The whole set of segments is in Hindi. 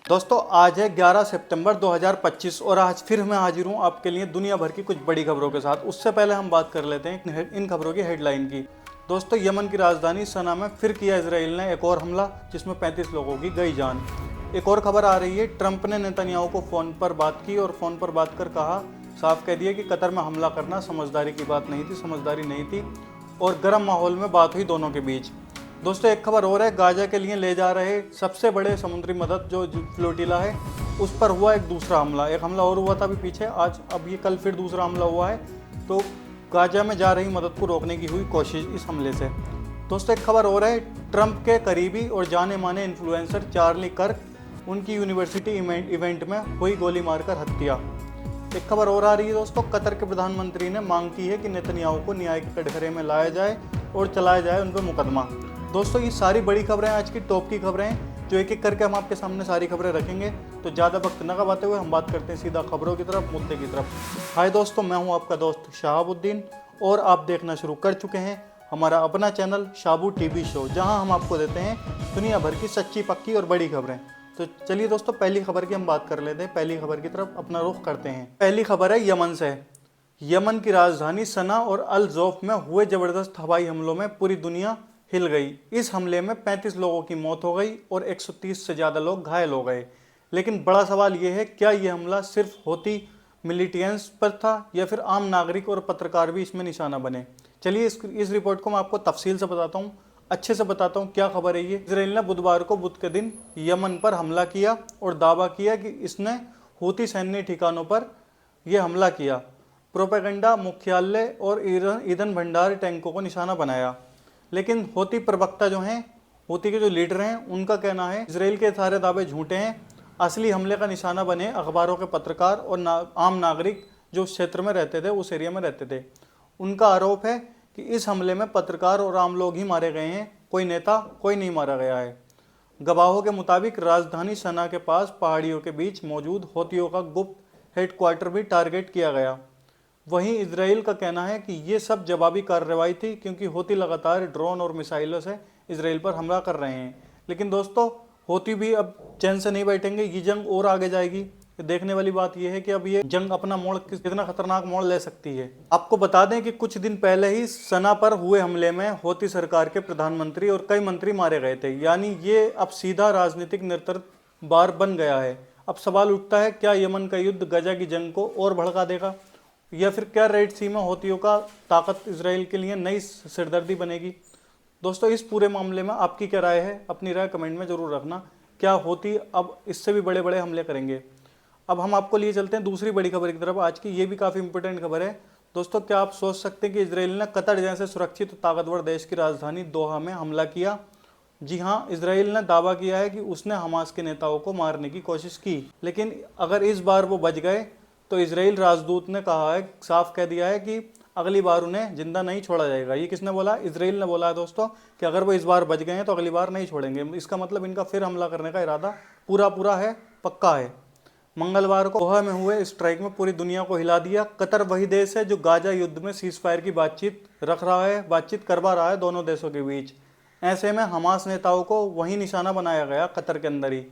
दोस्तों आज है 11 सितंबर 2025 और आज फिर मैं हाजिर हूँ आपके लिए दुनिया भर की कुछ बड़ी खबरों के साथ। उससे पहले हम बात कर लेते हैं इन खबरों की हेडलाइन की। दोस्तों यमन की राजधानी सना में फिर किया इसराइल ने एक और हमला जिसमें 35 लोगों की गई जान। एक और खबर आ रही है, ट्रंप ने नेतन्याहू को फ़ोन पर बात की और फ़ोन पर बात कर कहा, साफ कह दिया कि कतर में हमला करना समझदारी की बात नहीं थी, समझदारी नहीं थी और गर्म माहौल में बात हुई दोनों के बीच। दोस्तों एक खबर और है, गाजा के लिए ले जा रहे सबसे बड़े समुद्री मदद जो फ्लोटिला है उस पर हुआ एक दूसरा हमला। एक हमला और हुआ था अभी पीछे, आज अब ये कल फिर दूसरा हमला हुआ है। तो गाजा में जा रही मदद को रोकने की हुई कोशिश इस हमले से। दोस्तों एक खबर और है, ट्रंप के करीबी और जाने माने इन्फ्लुएंसर चार्ली कर्क, उनकी यूनिवर्सिटी इवेंट में हुई गोली मारकर हत्या। एक खबर और आ रही है दोस्तों, कतर के प्रधानमंत्री ने मांग की है कि नेतन्याहू को न्याय के कटघरे में लाया जाए और चलाया जाए उन पर मुकदमा। दोस्तों ये सारी बड़ी खबरें आज की टॉप की खबरें हैं जो एक एक करके हम आपके सामने सारी खबरें रखेंगे। तो ज़्यादा वक्त न गवाते हुए हम बात करते हैं सीधा खबरों की तरफ, मुद्दे की तरफ। हाय दोस्तों, मैं हूं आपका दोस्त शहाबुद्दीन और आप देखना शुरू कर चुके हैं हमारा अपना चैनल शाबू टीवी शो, जहां हम आपको देते हैं दुनिया भर की सच्ची पक्की और बड़ी खबरें। तो चलिए दोस्तों पहली खबर की हम बात कर लेते हैं। पहली खबर की तरफ अपना रुख करते हैं। पहली खबर है यमन से। यमन की राजधानी सना और अल जोफ में हुए जबरदस्त हवाई हमलों में पूरी दुनिया हिल गई। इस हमले में 35 लोगों की मौत हो गई और 130 से ज़्यादा लोग घायल हो गए। लेकिन बड़ा सवाल यह है, क्या यह हमला सिर्फ हौती मिलिटेंट्स पर था या फिर आम नागरिक और पत्रकार भी इसमें निशाना बने। चलिए इस रिपोर्ट को मैं आपको तफसील से बताता हूँ, अच्छे से बताता हूँ क्या खबर है ये। इजराइल ने बुधवार को बुध के दिन यमन पर हमला किया और दावा किया कि इसने हूती सैन्य ठिकानों पर यह हमला किया, प्रोपेगेंडा मुख्यालय और ईंधन भंडार टैंकों को निशाना बनाया। लेकिन हूती प्रवक्ता जो हैं, हूती के जो लीडर हैं, उनका कहना है इजराइल के सारे दावे झूठे हैं। असली हमले का निशाना बने अखबारों के पत्रकार और आम नागरिक जो उस क्षेत्र में रहते थे, उस एरिया में रहते थे। उनका आरोप है कि इस हमले में पत्रकार और आम लोग ही मारे गए हैं, कोई नेता कोई नहीं मारा गया है। गवाहों के मुताबिक राजधानी सना के पास पहाड़ियों के बीच मौजूद हौतियों का गुप्त हेडक्वार्टर भी टारगेट किया गया। वहीं इजराइल का कहना है कि ये सब जवाबी कार्रवाई थी क्योंकि हौती लगातार ड्रोन और मिसाइलों से इजराइल पर हमला कर रहे हैं। लेकिन दोस्तों हौती भी अब चैन से नहीं बैठेंगे, ये जंग और आगे जाएगी। देखने वाली बात यह है कि अब ये जंग अपना मोड़ कितना खतरनाक मोड़ ले सकती है। आपको बता दें कि कुछ दिन पहले ही सना पर हुए हमले में हौती सरकार के प्रधानमंत्री और कई मंत्री मारे गए थे। यानी ये अब सीधा राजनीतिक नेतृत्व बार बन गया है। अब सवाल उठता है, क्या यमन का युद्ध गजा की जंग को और भड़का देगा या फिर क्या रेड सी में हौतियों का ताकत इजराइल के लिए नई सिरदर्दी बनेगी। दोस्तों इस पूरे मामले में आपकी क्या राय है, अपनी राय कमेंट में जरूर रखना। क्या हौती अब इससे भी बड़े बड़े हमले करेंगे। अब हम आपको लिए चलते हैं दूसरी बड़ी खबर की तरफ आज की। ये भी काफ़ी इंपॉर्टेंट खबर है दोस्तों। क्या आप सोच सकते हैं कि इजराइल ने कतर जैसे सुरक्षित और ताकतवर देश की राजधानी दोहा में हमला किया। जी हाँ, इजराइल ने दावा किया है कि उसने हमास के नेताओं को मारने की कोशिश की, लेकिन अगर इस बार वो बच गए तो इजराइल राजदूत ने कहा है, साफ कह दिया है कि अगली बार उन्हें जिंदा नहीं छोड़ा जाएगा। ये किसने बोला? इजराइल ने बोला है दोस्तों कि अगर वो इस बार बच गए हैं तो अगली बार नहीं छोड़ेंगे। इसका मतलब इनका फिर हमला करने का इरादा पूरा है, पक्का है। मंगलवार को दोहा में हुए स्ट्राइक में पूरी दुनिया को हिला दिया। कतर वही देश है जो गाजा युद्ध में सीज फायर की बातचीत करवा रहा है दोनों देशों के बीच। ऐसे में हमास नेताओं को वही निशाना बनाया गया कतर के अंदर ही।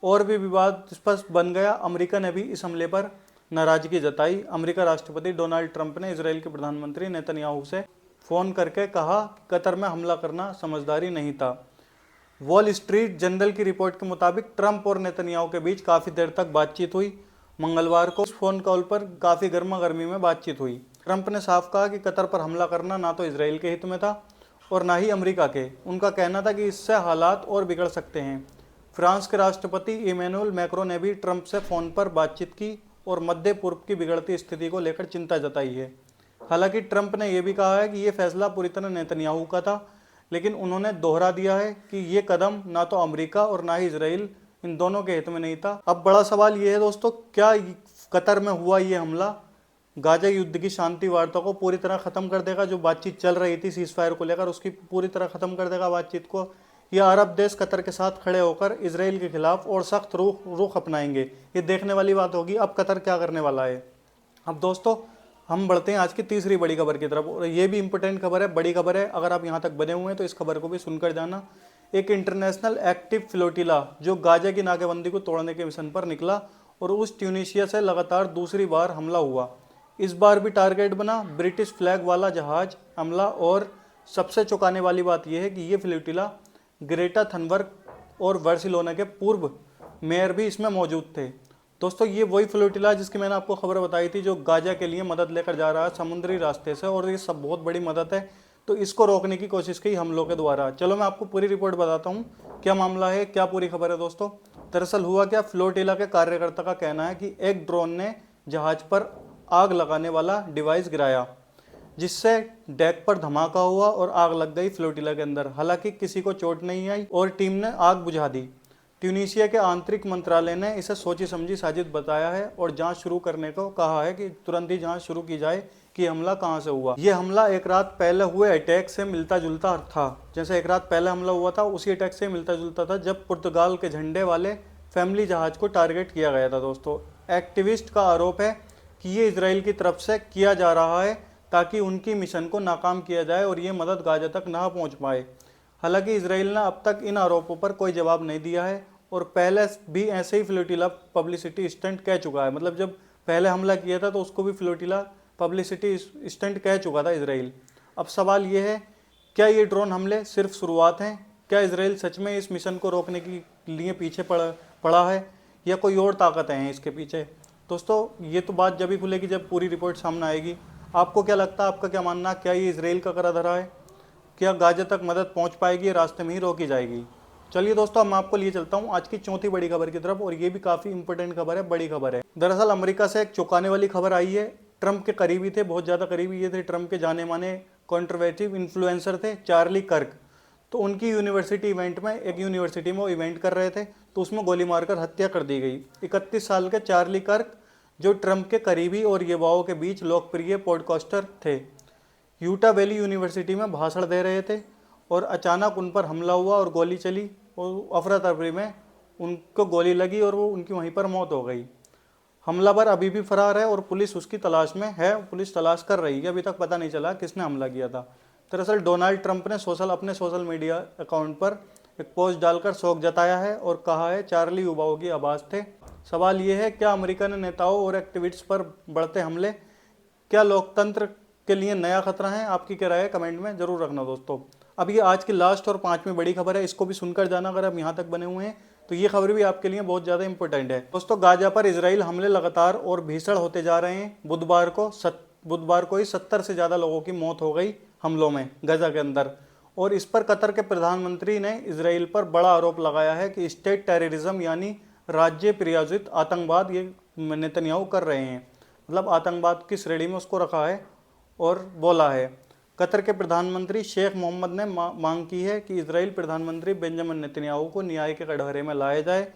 और भी विवाद स्पष्ट बन गया। अमेरिका ने भी इस हमले पर नाराजगी जताई। अमेरिका राष्ट्रपति डोनाल्ड ट्रंप ने इजराइल के प्रधानमंत्री नेतन्याहू से फ़ोन करके कहा कि कतर में हमला करना समझदारी नहीं था। वॉल स्ट्रीट जर्नल की रिपोर्ट के मुताबिक ट्रंप और नेतन्याहू के बीच काफ़ी देर तक बातचीत हुई। मंगलवार को उस फ़ोन कॉल पर काफ़ी गर्मा गर्मी में बातचीत हुई। ट्रंप ने साफ कहा कि कतर पर हमला करना ना तो इजराइल के हित में था और ना ही अमेरिका के। उनका कहना था कि इससे हालात और बिगड़ सकते हैं। फ्रांस के राष्ट्रपति इमैनुअल मैक्रों ने भी ट्रंप से फ़ोन पर बातचीत की और मध्य पूर्व की बिगड़ती स्थिति को लेकर चिंता जताई है। हालांकि ट्रंप ने यह भी कहा है कि यह फैसला पूरी तरह नेतन्याहू का था, लेकिन उन्होंने दोहरा दिया है कि ये कदम ना तो अमेरिका और ना ही इजराइल, इन दोनों के हित में नहीं था। अब बड़ा सवाल ये है दोस्तों, क्या कतर में हुआ ये हमला गाजा युद्ध की शांति वार्ता को पूरी तरह ख़त्म कर देगा? जो बातचीत चल रही थी सीज फायर को लेकर, उसकी पूरी तरह ख़त्म कर देगा बातचीत को, या अरब देश कतर के साथ खड़े होकर इजराइल के खिलाफ और सख्त रुख अपनाएंगे? ये देखने वाली बात होगी अब कतर क्या करने वाला है। अब दोस्तों हम बढ़ते हैं आज की तीसरी बड़ी खबर की तरफ, और ये भी इंपॉर्टेंट खबर है, बड़ी खबर है। अगर आप यहाँ तक बने हुए हैं तो इस खबर को भी सुनकर जाना। एक इंटरनेशनल एक्टिव फ्लोटिला जो गाजा की नाकेबंदी को तोड़ने के मिशन पर निकला और उस ट्यूनीशिया से लगातार दूसरी बार हमला हुआ। इस बार भी टारगेट बना ब्रिटिश फ्लैग वाला जहाज हमला। और सबसे चौंकाने वाली बात यह है कि ये फ्लोटिला ग्रेटा थनबर्ग और बार्सिलोना के पूर्व मेयर भी इसमें मौजूद थे। दोस्तों ये वही फ्लोटिला जिसकी मैंने आपको खबर बताई थी जो गाजा के लिए मदद लेकर जा रहा है समुद्री रास्ते से, और ये सब बहुत बड़ी मदद है। तो इसको रोकने की कोशिश की हमलों के द्वारा। चलो मैं आपको पूरी रिपोर्ट बताता हूँ क्या मामला है, क्या पूरी खबर है। दोस्तों दरअसल हुआ क्या, फ्लोटिला के कार्यकर्ता का कहना है कि एक ड्रोन ने जहाज पर आग लगाने वाला डिवाइस गिराया जिससे डेक पर धमाका हुआ और आग लग गई फ्लोटिला के अंदर। हालांकि किसी को चोट नहीं आई और टीम ने आग बुझा दी। ट्यूनीशिया के आंतरिक मंत्रालय ने इसे सोची समझी साजिश बताया है और जांच शुरू करने को कहा है कि तुरंत ही जांच शुरू की जाए कि हमला कहां से हुआ। यह हमला एक रात पहले हुए अटैक से मिलता जुलता था। जैसे एक रात पहले हमला हुआ था उसी अटैक से मिलता जुलता था जब पुर्तगाल के झंडे वाले फैमिली जहाज को टारगेट किया गया था। दोस्तों एक्टिविस्ट का आरोप है कि ये इजराइल की तरफ से किया जा रहा है ताकि उनकी मिशन को नाकाम किया जाए और ये मदद गाजा तक ना पहुंच पाए। हालांकि इजराइल ने अब तक इन आरोपों पर कोई जवाब नहीं दिया है और पहले भी ऐसे ही फ्लोटिला पब्लिसिटी स्टंट कह चुका है। मतलब जब पहले हमला किया था तो उसको भी फ्लोटिला पब्लिसिटी स्टंट कह चुका था इजराइल। अब सवाल ये है, क्या ये ड्रोन हमले सिर्फ शुरुआत हैं? क्या इजराइल सच में इस मिशन को रोकने के लिए पीछे पड़ा है या कोई और ताकतें हैं इसके पीछे? दोस्तों ये तो बात जब ही खुलेगी जब पूरी रिपोर्ट सामने आएगी। आपको क्या लगता है, आपका क्या मानना, क्या ये इजराइल का करा धरा है? क्या गाजा तक मदद पहुंच पाएगी, रास्ते में ही रोकी जाएगी? चलिए दोस्तों मैं आपको लिए चलता हूं आज की चौथी बड़ी खबर की तरफ, और ये भी काफ़ी इंपॉर्टेंट खबर है, बड़ी खबर है। दरअसल अमेरिका से एक चौंकाने वाली खबर आई है। ट्रंप के करीबी थे, बहुत ज़्यादा करीबी ये थे, ट्रंप के जाने माने कॉन्ट्रोवर्सिव इन्फ्लुएंसर थे चार्ली कर्क। तो उनकी यूनिवर्सिटी इवेंट में, एक यूनिवर्सिटी में वो इवेंट कर रहे थे तो उसमें गोली मारकर हत्या कर दी गई। 31 साल के चार्ली कर्क जो ट्रंप के करीबी और युवाओं के बीच लोकप्रिय पॉडकास्टर थे, यूटा वैली यूनिवर्सिटी में भाषण दे रहे थे और अचानक उन पर हमला हुआ और गोली चली और अफरा तफरी में उनको गोली लगी और वो उनकी वहीं पर मौत हो गई। हमलावर अभी भी फरार है और पुलिस उसकी तलाश में है, पुलिस तलाश कर रही है। अभी तक पता नहीं चला किसने हमला किया था। दरअसल डोनाल्ड ट्रंप ने अपने सोशल मीडिया अकाउंट पर एक पोस्ट डालकर शोक जताया है और कहा है चार्ली युवाओं की आवाज़ थे। सवाल ये है, क्या अमेरिका ने नेताओं और एक्टिविस्ट्स पर बढ़ते हमले क्या लोकतंत्र के लिए नया खतरा है? आपकी क्या राय है कमेंट में जरूर रखना दोस्तों। अब ये आज की लास्ट और 5वीं बड़ी खबर है, इसको भी सुनकर जाना अगर आप यहाँ तक बने हुए हैं तो ये खबर भी आपके लिए बहुत ज़्यादा इंपॉर्टेंट है। दोस्तों गाजा पर इजराइल हमले लगातार और भीषण होते जा रहे हैं। बुधवार को ही 70 से ज़्यादा लोगों की मौत हो गई हमलों में गाजा के अंदर, और इस पर कतर के प्रधानमंत्री ने इजराइल पर बड़ा आरोप लगाया है कि स्टेट टेररिज्म यानी राज्य प्रायोजित आतंकवाद ये नेतन्याहू कर रहे हैं। मतलब आतंकवाद की श्रेणी में उसको रखा है और बोला है। कतर के प्रधानमंत्री शेख मोहम्मद ने मांग की है कि इजराइल प्रधानमंत्री बेंजामिन नेतन्याहू को न्याय के कटघरे में लाया जाए।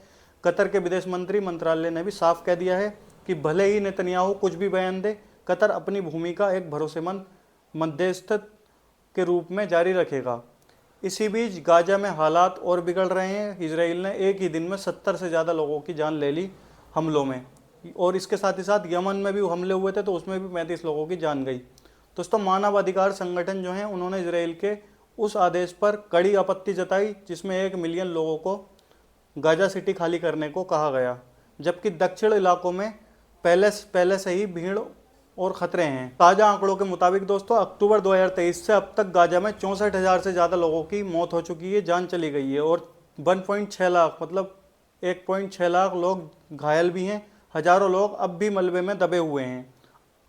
कतर के विदेश मंत्री मंत्रालय ने भी साफ कह दिया है कि भले ही नेतन्याहू कुछ भी बयान दे, कतर अपनी भूमिका एक भरोसेमंद मध्यस्थ के रूप में जारी रखेगा। इसी बीच गाजा में हालात और बिगड़ रहे हैं। इजराइल ने एक ही दिन में 70 से ज़्यादा लोगों की जान ले ली हमलों में, और इसके साथ ही साथ यमन में भी हमले हुए थे तो उसमें भी 35 लोगों की जान गई। दोस्तों मानवाधिकार संगठन जो हैं उन्होंने इजराइल के उस आदेश पर कड़ी आपत्ति जताई जिसमें 1 मिलियन लोगों को गाजा सिटी खाली करने को कहा गया, जबकि दक्षिण इलाकों में पहले से ही भीड़ और खतरे हैं। ताज़ा आंकड़ों के मुताबिक दोस्तों अक्टूबर 2023 से अब तक गाजा में 64,000 से ज़्यादा लोगों की मौत हो चुकी है, जान चली गई है, और 1.6 लाख मतलब 1.6 लाख लोग घायल भी हैं। हजारों लोग अब भी मलबे में दबे हुए हैं।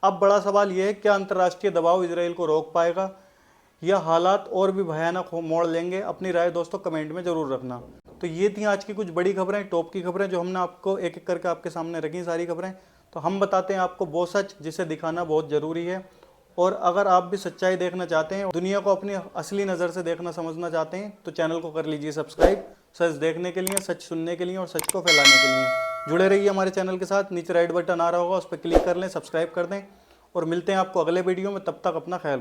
अब बड़ा सवाल यह है, क्या अंतर्राष्ट्रीय दबाव इजराइल को रोक पाएगा या हालात और भी भयानक मोड़ लेंगे? अपनी राय दोस्तों कमेंट में ज़रूर रखना। तो ये थी आज की कुछ बड़ी खबरें, टॉप की खबरें जो हमने आपको एक एक करके आपके सामने रखी सारी खबरें। तो हम बताते हैं आपको वो सच जिसे दिखाना बहुत ज़रूरी है। और अगर आप भी सच्चाई देखना चाहते हैं, दुनिया को अपनी असली नज़र से देखना समझना चाहते हैं तो चैनल को कर लीजिए सब्सक्राइब, सच देखने के लिए, सच सुनने के लिए और सच को फैलाने के लिए। जुड़े रहिए हमारे चैनल के साथ। नीचे राइट बटन आ रहा होगा, उस पर क्लिक कर लें, सब्सक्राइब कर दें और मिलते हैं आपको अगले वीडियो में। तब तक अपना ख्याल